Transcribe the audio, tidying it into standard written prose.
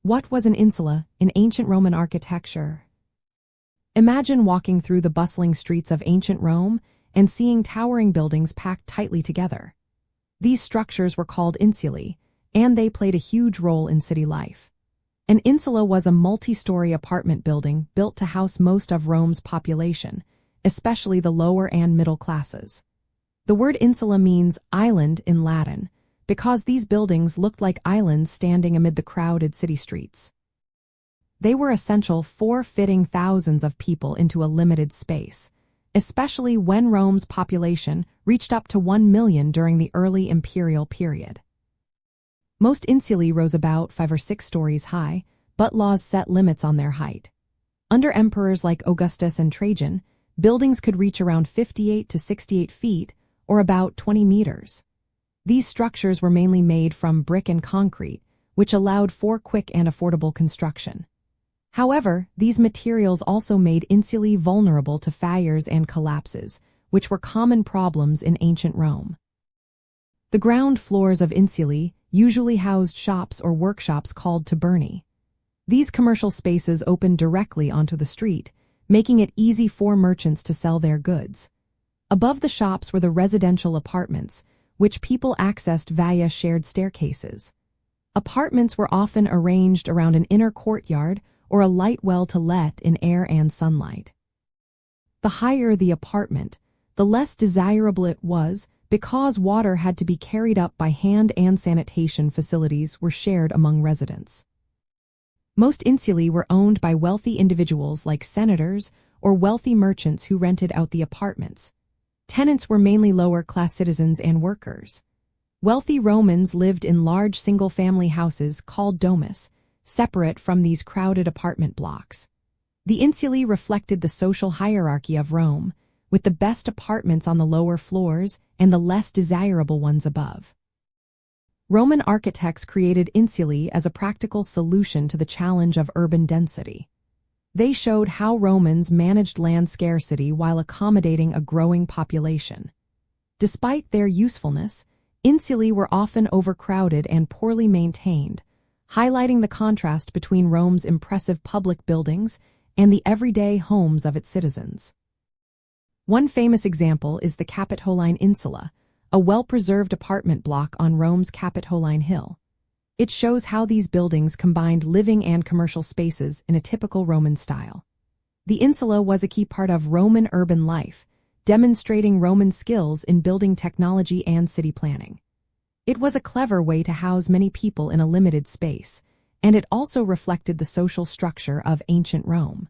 What was an insula in ancient Roman architecture? Imagine walking through the bustling streets of ancient Rome and seeing towering buildings packed tightly together. These structures were called insulae, and they played a huge role in city life. An insula was a multi-story apartment building built to house most of Rome's population, especially the lower and middle classes. The word insula means island in Latin, because these buildings looked like islands standing amid the crowded city streets. They were essential for fitting thousands of people into a limited space, especially when Rome's population reached up to 1 million during the early imperial period. Most insulae rose about 5 or 6 stories high, but laws set limits on their height. Under emperors like Augustus and Trajan, buildings could reach around 58 to 68 feet, or about 20 meters. These structures were mainly made from brick and concrete, which allowed for quick and affordable construction. However, these materials also made insulae vulnerable to fires and collapses, which were common problems in ancient Rome. The ground floors of insulae usually housed shops or workshops called tabernae. These commercial spaces opened directly onto the street, making it easy for merchants to sell their goods. Above the shops were the residential apartments, which people accessed via shared staircases. Apartments were often arranged around an inner courtyard or a light well to let in air and sunlight. The higher the apartment, the less desirable it was because water had to be carried up by hand and sanitation facilities were shared among residents. Most insulae were owned by wealthy individuals like senators or wealthy merchants who rented out the apartments. Tenants were mainly lower-class citizens and workers. Wealthy Romans lived in large single-family houses called domus, separate from these crowded apartment blocks. The insulae reflected the social hierarchy of Rome, with the best apartments on the lower floors and the less desirable ones above. Roman architects created insulae as a practical solution to the challenge of urban density. They showed how Romans managed land scarcity while accommodating a growing population. Despite their usefulness, insulae were often overcrowded and poorly maintained, highlighting the contrast between Rome's impressive public buildings and the everyday homes of its citizens. One famous example is the Capitoline Insula, a well-preserved apartment block on Rome's Capitoline Hill. It shows how these buildings combined living and commercial spaces in a typical Roman style. The insula was a key part of Roman urban life, demonstrating Roman skills in building technology and city planning. It was a clever way to house many people in a limited space, and it also reflected the social structure of ancient Rome.